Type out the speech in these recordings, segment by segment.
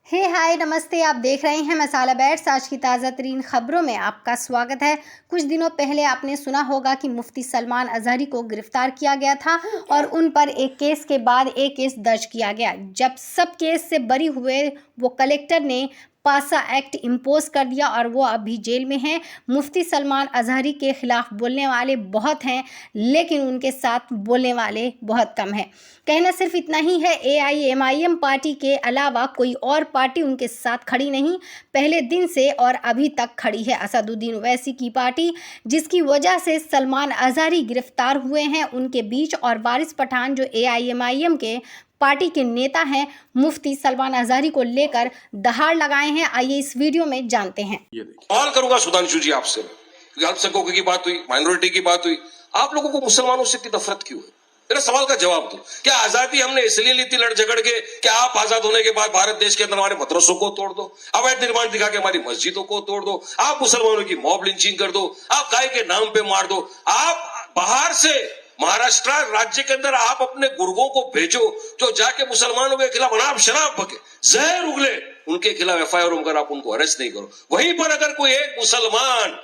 हाय नमस्ते। आप देख रहे हैं मसाला बैट्स। आज की ताज़ा तरीन खबरों में आपका स्वागत है। कुछ दिनों पहले आपने सुना होगा कि मुफ्ती सलमान अजहरी को गिरफ्तार किया गया था और उन पर एक केस के बाद एक केस दर्ज किया गया। जब सब केस से बरी हुए वो कलेक्टर ने पासा एक्ट इम्पोज कर दिया और वो अभी जेल में हैं। मुफ्ती सलमान अजहरी के खिलाफ बोलने वाले बहुत हैं, लेकिन उनके साथ बोलने वाले बहुत कम हैं। कहना सिर्फ इतना ही है, AIMIM पार्टी के अलावा कोई और पार्टी उनके साथ खड़ी नहीं, पहले दिन से और अभी तक खड़ी है असदुद्दीन ओवैसी की पार्टी, जिसकी वजह से सलमान अजहरी गिरफ्तार हुए हैं। उनके बीच और वारिस पठान जो AIMIM के पार्टी के नेता हैं, मुफ्ती सलमान अजहरी को लेकर दहाड़ लगाए हैं। आइए इस वीडियो में जानते हैं। सवाल करूंगा सुधांशु जी आपसे, अल्पसंख्यकों की बात हुई, माइनॉरिटी की बात हुई, आप लोगों को मुसलमानों से इतनी नफरत क्यों है? मेरा सवाल का जवाब दो। क्या आजादी हमने इसलिए ली थी लड़ झगड़ के? क्या आप आजाद होने के बाद भारत देश के अंदर हमारे मदरसों को तोड़ दो, अवैध निर्माण दिखा के हमारी मस्जिदों को तोड़ दो, आप मुसलमानों की मॉब लिंचिंग कर दो, आप गाय के नाम पे मार दो, आप बाहर से महाराष्ट्र राज्य के अंदर आप अपने गुर्गों को भेजो जो जाके मुसलमानों के खिलाफ अनाप शराब बके, जहर उगले, उनके खिलाफ FIR होकर आप उनको अरेस्ट नहीं करो। वहीं पर अगर कोई एक मुसलमान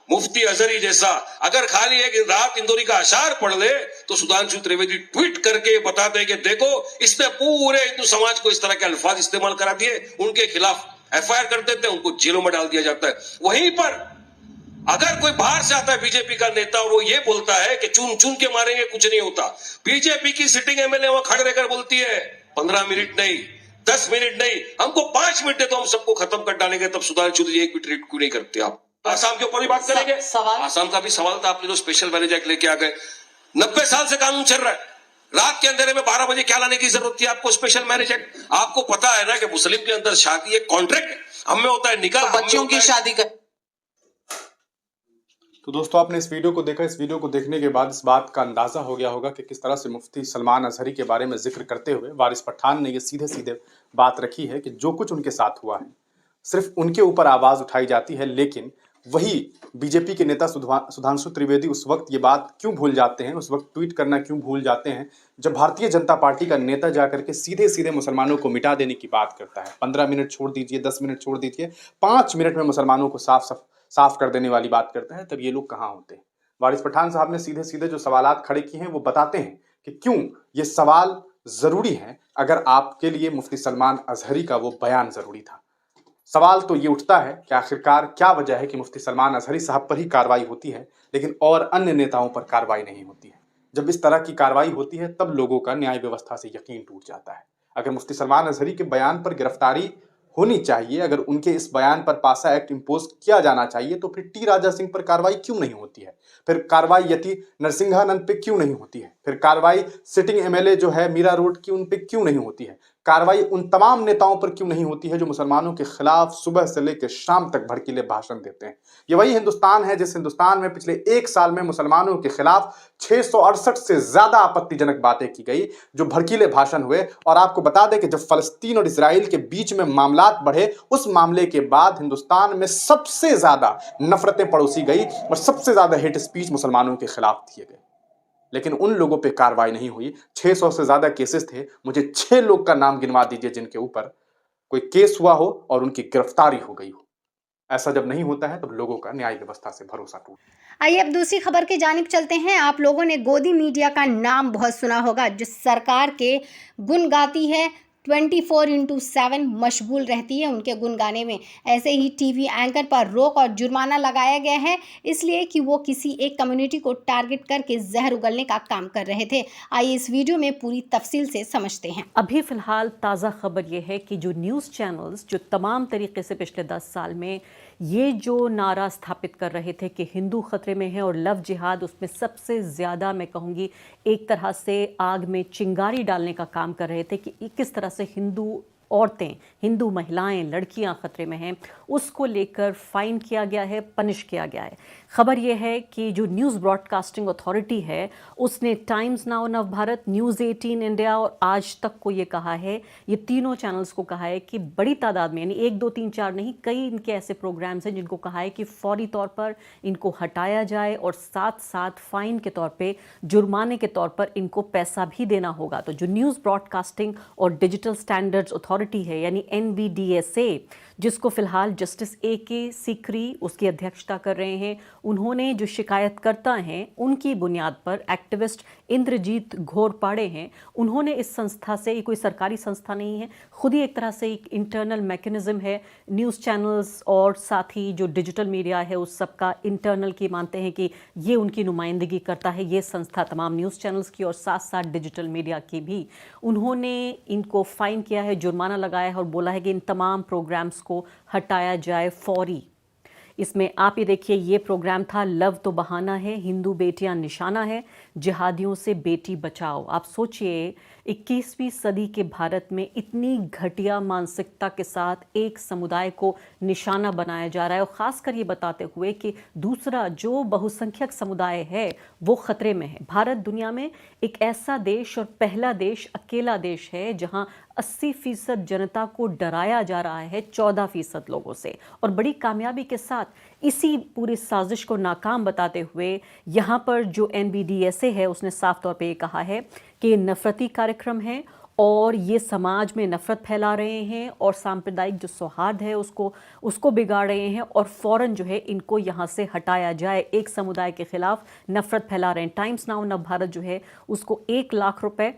मुफ्ती अजहरी जैसा अगर खाली एक रात इंदौरी का अशार पढ़ ले तो सुधांशु त्रिवेदी ट्वीट करके बताते हैं कि देखो इसने पूरे हिंदू समाज को इस तरह के अल्फाज इस्तेमाल करा दिए, उनके खिलाफ FIR कर देते हैं, उनको जेलों में डाल दिया जाता है। वहीं पर अगर कोई बाहर से आता है बीजेपी का नेता और वो ये बोलता है कि चुन चुन के मारेंगे, कुछ नहीं होता, बीजेपी की सिटिंग MLA वहां खड़े रहकर बोलती है 15 मिनट नहीं, 10 मिनट नहीं, हमको 5 मिनट दे तो हम सबको खत्म कर डालेंगे, तब सुधांशु जी एक भी ट्रीट क्यों नहीं करते? आप आसाम के ऊपर भी बात करेंगे। आसाम का भी सवाल था, आपने जो स्पेशल मैनेज एक्ट लेके आ गए, 90 साल से कानून चल रहा है, रात के अंधेरे में 12 बजे क्या लाने की जरूरत थी आपको स्पेशल मैनेज एक्ट? आपको पता है ना कि मुस्लिम के अंदर शादी एक कॉन्ट्रैक्ट है, हम में होता है निकाह, बच्चों की शादी कर। तो दोस्तों आपने इस वीडियो को देखा। इस वीडियो को देखने के बाद इस बात का अंदाजा हो गया होगा कि किस तरह से मुफ्ती सलमान अजहरी के बारे में जिक्र करते हुए वारिस पठान ने ये सीधे सीधे बात रखी है कि जो कुछ उनके साथ हुआ है सिर्फ उनके ऊपर आवाज उठाई जाती है, लेकिन वही बीजेपी के नेता सुधांशु त्रिवेदी उस वक्त ये बात क्यों भूल जाते हैं, उस वक्त ट्वीट करना क्यों भूल जाते हैं जब भारतीय जनता पार्टी का नेता जाकर के सीधे सीधे मुसलमानों को मिटा देने की बात करता है। 15 मिनट छोड़ दीजिए, 10 मिनट छोड़ दीजिए, 5 मिनट में मुसलमानों को साफ कर देने वाली बात करता है, तब ये लोग कहाँ होते हैं? वारिस पठान साहब ने सीधे सीधे जो सवालात खड़े किए हैं वो बताते हैं कि क्यों ये सवाल जरूरी है। अगर आपके लिए मुफ्ती सलमान अजहरी का वो बयान जरूरी था, सवाल तो ये उठता है कि आखिरकार क्या वजह है कि मुफ्ती सलमान अजहरी साहब पर ही कार्रवाई होती है लेकिन और अन्य नेताओं पर कार्रवाई नहीं होती है। जब इस तरह की कार्रवाई होती है तब लोगों का न्याय व्यवस्था से यकीन टूट जाता है। अगर मुफ्ती सलमान अजहरी के बयान पर गिरफ्तारी होनी चाहिए, अगर उनके इस बयान पर पासा एक्ट इम्पोज किया जाना चाहिए, तो फिर टी राजा सिंह पर कार्रवाई क्यों नहीं होती है? फिर कार्रवाई यति नरसिंहानंद पे क्यों नहीं होती है? फिर कार्रवाई सिटिंग MLA जो है मीरा रोड की, उन पे क्यों नहीं होती है? कार्रवाई उन तमाम नेताओं पर क्यों नहीं होती है जो मुसलमानों के खिलाफ सुबह से लेकर शाम तक भड़कीले भाषण देते हैं? ये वही हिंदुस्तान है जिस हिंदुस्तान में पिछले 1 साल में मुसलमानों के खिलाफ 668 से ज्यादा आपत्तिजनक बातें की गई, जो भड़कीले भाषण हुए। और आपको बता दें कि जब फलस्तीन और इजराइल के बीच में मामलात बढ़े, उस मामले के बाद हिंदुस्तान में सबसे ज्यादा नफरतें पड़ोसी गई और सबसे ज्यादा हेट स्पीच मुसलमानों के खिलाफ दिए गए, लेकिन उन लोगों पे कार्रवाई नहीं हुई। 600 से ज्यादा केसेस थे, मुझे 6 लोग का नाम गिनवा दीजिए जिनके ऊपर कोई केस हुआ हो और उनकी गिरफ्तारी हो गई हो। ऐसा जब नहीं होता है तब लोगों का न्याय व्यवस्था से भरोसा टूटता। आइए अब दूसरी खबर की जानिब चलते हैं। आप लोगों ने गोदी मीडिया का नाम बहुत सुना होगा, जो सरकार के गुण गाती है, 24/7 मशगूल रहती है उनके गुण गाने में। ऐसे ही TV एंकर पर रोक और जुर्माना लगाया गया है, इसलिए कि वो किसी एक कम्युनिटी को टारगेट करके जहर उगलने का काम कर रहे थे। आइए इस वीडियो में पूरी तफसील से समझते हैं। अभी फिलहाल ताज़ा खबर ये है कि जो न्यूज़ चैनल्स जो तमाम तरीके से पिछले 10 साल में ये जो नारा स्थापित कर रहे थे कि हिंदू खतरे में है और लव जिहाद, उसमें सबसे ज़्यादा मैं कहूँगी एक तरह से आग में चिंगारी डालने का काम कर रहे थे कि किस तरह से हिंदू औरतें, हिंदू महिलाएं, लड़कियां खतरे में हैं, उसको लेकर फाइन किया गया है, पनिश किया गया है। खबर यह है कि जो न्यूज़ ब्रॉडकास्टिंग अथॉरिटी है उसने टाइम्स नाउ नव भारत, न्यूज़ 18 इंडिया और आज तक को ये कहा है, ये तीनों चैनल्स को कहा है कि बड़ी तादाद में, यानी 1 2 3 4 नहीं, कई इनके ऐसे प्रोग्राम्स हैं जिनको कहा है कि फौरी तौर पर इनको हटाया जाए और साथ साथ फाइन के तौर पर, जुर्माने के तौर पर इनको पैसा भी देना होगा। तो जो न्यूज़ ब्रॉडकास्टिंग और डिजिटल स्टैंडर्ड्स अथॉरिटी अथॉरिटी है यानी NBDSA, जिसको फिलहाल जस्टिस AK सीकरी उसकी अध्यक्षता कर रहे हैं, उन्होंने जो शिकायतकर्ता हैं उनकी बुनियाद पर एक्टिविस्ट इंद्रजीत घोरपाड़े हैं, उन्होंने इस संस्था से, ये कोई सरकारी संस्था नहीं है, खुद ही एक तरह से एक इंटरनल मैकेनिज्म है, न्यूज़ चैनल्स और साथ ही जो डिजिटल मीडिया है उस सबका इंटरनल की मानते हैं कि ये उनकी नुमाइंदगी करता है, ये संस्था तमाम न्यूज़ चैनल्स की और साथ साथ डिजिटल मीडिया की भी। उन्होंने इनको फाइन किया है, जुर्माना लगाया है और बोला है कि इन तमाम प्रोग्राम्स को हटाया जाए फौरी। इसमें आप ये देखिए, ये प्रोग्राम था लव तो बहाना है, हिंदू बेटियां निशाना है, जिहादियों से बेटी बचाओ। आप सोचिए 21वीं सदी के भारत में इतनी घटिया मानसिकता के साथ एक समुदाय को निशाना बनाया जा रहा है और ख़ासकर ये बताते हुए कि दूसरा जो बहुसंख्यक समुदाय है वो ख़तरे में है। भारत दुनिया में एक ऐसा देश और पहला देश, अकेला देश है जहां 80% जनता को डराया जा रहा है 14% लोगों से, और बड़ी कामयाबी के साथ इसी पूरी साजिश को नाकाम बताते हुए यहाँ पर जो NBDSA है उसने साफ तौर पे ये कहा है कि नफरती कार्यक्रम है और ये समाज में नफरत फैला रहे हैं और सांप्रदायिक जो सौहार्द है उसको बिगाड़ रहे हैं और फ़ौरन जो है इनको यहाँ से हटाया जाए। एक समुदाय के खिलाफ नफरत फैला रहे हैं। टाइम्स नाउ नव भारत जो है उसको 1 लाख रुपए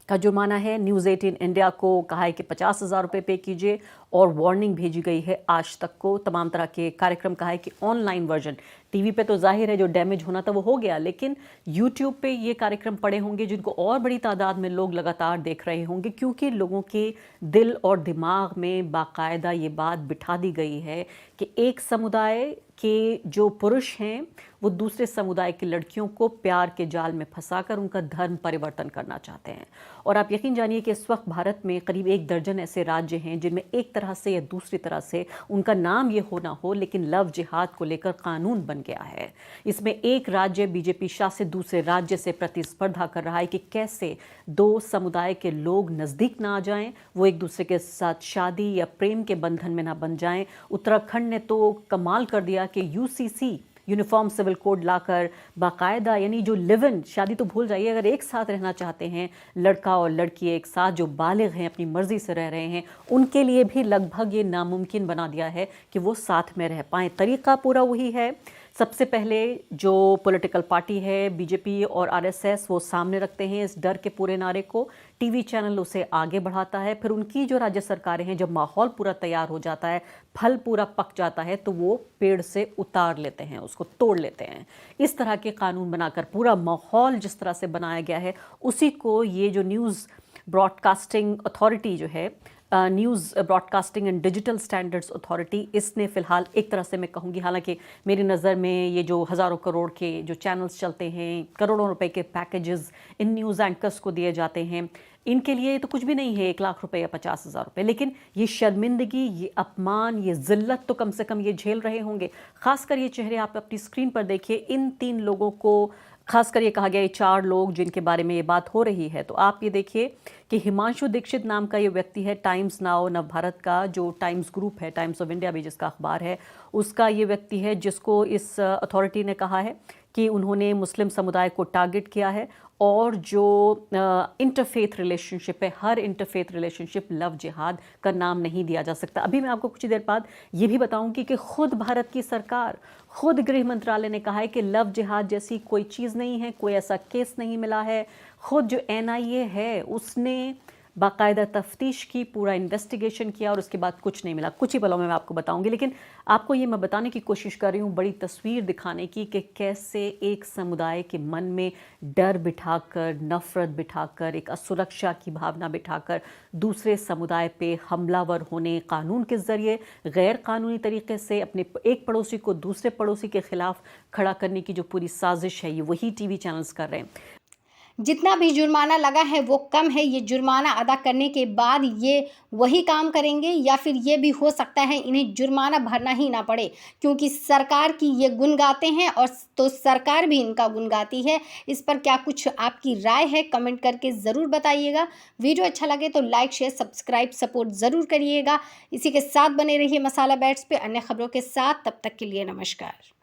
का जुर्माना है। न्यूज़ 18 इंडिया को कहा है कि 50,000 रुपये पे कीजिए और वार्निंग भेजी गई है आज तक को। तमाम तरह के कार्यक्रम कहा है कि ऑनलाइन वर्जन, टीवी पे तो जाहिर है जो डैमेज होना था वो हो गया, लेकिन यूट्यूब पे ये कार्यक्रम पड़े होंगे जिनको और बड़ी तादाद में लोग लगातार देख रहे होंगे, क्योंकि लोगों के दिल और दिमाग में बाकायदा ये बात बिठा दी गई है कि एक समुदाय के जो पुरुष हैं वो दूसरे समुदाय की लड़कियों को प्यार के जाल में फंसाकर उनका धर्म परिवर्तन करना चाहते हैं। और आप यकीन जानिए कि इस वक्त भारत में करीब 1 दर्जन ऐसे राज्य हैं जिनमें एक तरह से या दूसरी तरह से उनका नाम ये हो ना हो, लेकिन लव जिहाद को लेकर कानून बन गया है। इसमें एक राज्य बीजेपी शासित दूसरे राज्य से प्रतिस्पर्धा कर रहा है कि कैसे 2 समुदाय के लोग नज़दीक ना आ जाएं, वो एक दूसरे के साथ शादी या प्रेम के बंधन में ना बन जाएं। उत्तराखंड ने तो कमाल कर दिया कि UCC यूनिफॉर्म सिविल कोड लाकर बाकायदा, यानी जो लिव इन, शादी तो भूल जाइए, अगर एक साथ रहना चाहते हैं लड़का और लड़की एक साथ जो बालिग हैं अपनी मर्जी से रह रहे हैं, उनके लिए भी लगभग ये नामुमकिन बना दिया है कि वो साथ में रह पाएँ। तरीका पूरा वही है। सबसे पहले जो पॉलिटिकल पार्टी है बीजेपी और RSS वो सामने रखते हैं इस डर के पूरे नारे को, टीवी चैनल उसे आगे बढ़ाता है, फिर उनकी जो राज्य सरकारें हैं जब माहौल पूरा तैयार हो जाता है, फल पूरा पक जाता है, तो वो पेड़ से उतार लेते हैं, उसको तोड़ लेते हैं। इस तरह के कानून बनाकर पूरा माहौल जिस तरह से बनाया गया है उसी को ये जो न्यूज़ ब्रॉडकास्टिंग अथॉरिटी जो है, news broadcasting and digital standards authority, इसने फ़िलहाल एक तरह से मैं कहूँगी, हालांकि मेरी नज़र में ये जो हज़ारों करोड़ के जो चैनल्स चलते हैं, करोड़ों रुपए के पैकेजेस इन न्यूज़ एंकर्स को दिए जाते हैं, इनके लिए तो कुछ भी नहीं है 1 लाख रुपए या 50,000 रुपये, लेकिन ये शर्मिंदगी, ये अपमान, ये ज़िल्लत तो कम से कम ये झेल रहे होंगे। ख़ासकर ये चेहरे आप अपनी स्क्रीन पर देखिए, इन 3 लोगों को खासकर ये कहा गया है 4 लोग जिनके बारे में ये बात हो रही है। तो आप ये देखिए कि हिमांशु दीक्षित नाम का ये व्यक्ति है, टाइम्स नाउ नव भारत का जो टाइम्स ग्रुप है, टाइम्स ऑफ इंडिया भी जिसका अखबार है, उसका ये व्यक्ति है जिसको इस अथॉरिटी ने कहा है कि उन्होंने मुस्लिम समुदाय को टारगेट किया है और जो इंटरफेथ रिलेशनशिप है, हर इंटरफेथ रिलेशनशिप लव जिहाद का नाम नहीं दिया जा सकता। अभी मैं आपको कुछ देर बाद ये भी बताऊंगी कि खुद भारत की सरकार, खुद गृह मंत्रालय ने कहा है कि लव जिहाद जैसी कोई चीज़ नहीं है, कोई ऐसा केस नहीं मिला है। खुद जो NIA है उसने बाकायदा तफ्तीश की, पूरा इन्वेस्टिगेशन किया और उसके बाद कुछ नहीं मिला। कुछ ही पलों में मैं आपको बताऊंगी, लेकिन आपको ये मैं बताने की कोशिश कर रही हूँ, बड़ी तस्वीर दिखाने की कि कैसे एक समुदाय के मन में डर बिठाकर, नफ़रत बिठाकर, एक असुरक्षा की भावना बिठाकर दूसरे समुदाय पे हमलावर होने, कानून के ज़रिए गैर कानूनी तरीके से अपने एक पड़ोसी को दूसरे पड़ोसी के ख़िलाफ़ खड़ा करने की जो पूरी साजिश है, ये वही TV चैनल्स कर रहे हैं। जितना भी जुर्माना लगा है वो कम है। ये जुर्माना अदा करने के बाद ये वही काम करेंगे या फिर ये भी हो सकता है इन्हें जुर्माना भरना ही ना पड़े, क्योंकि सरकार की ये गुण गाते हैं और तो सरकार भी इनका गुण गाती है। इस पर क्या कुछ आपकी राय है, कमेंट करके ज़रूर बताइएगा। वीडियो अच्छा लगे तो लाइक, शेयर, सब्सक्राइब, सपोर्ट ज़रूर करिएगा। इसी के साथ बने रहिए मसाला बैट्स पे अन्य खबरों के साथ। तब तक के लिए नमस्कार।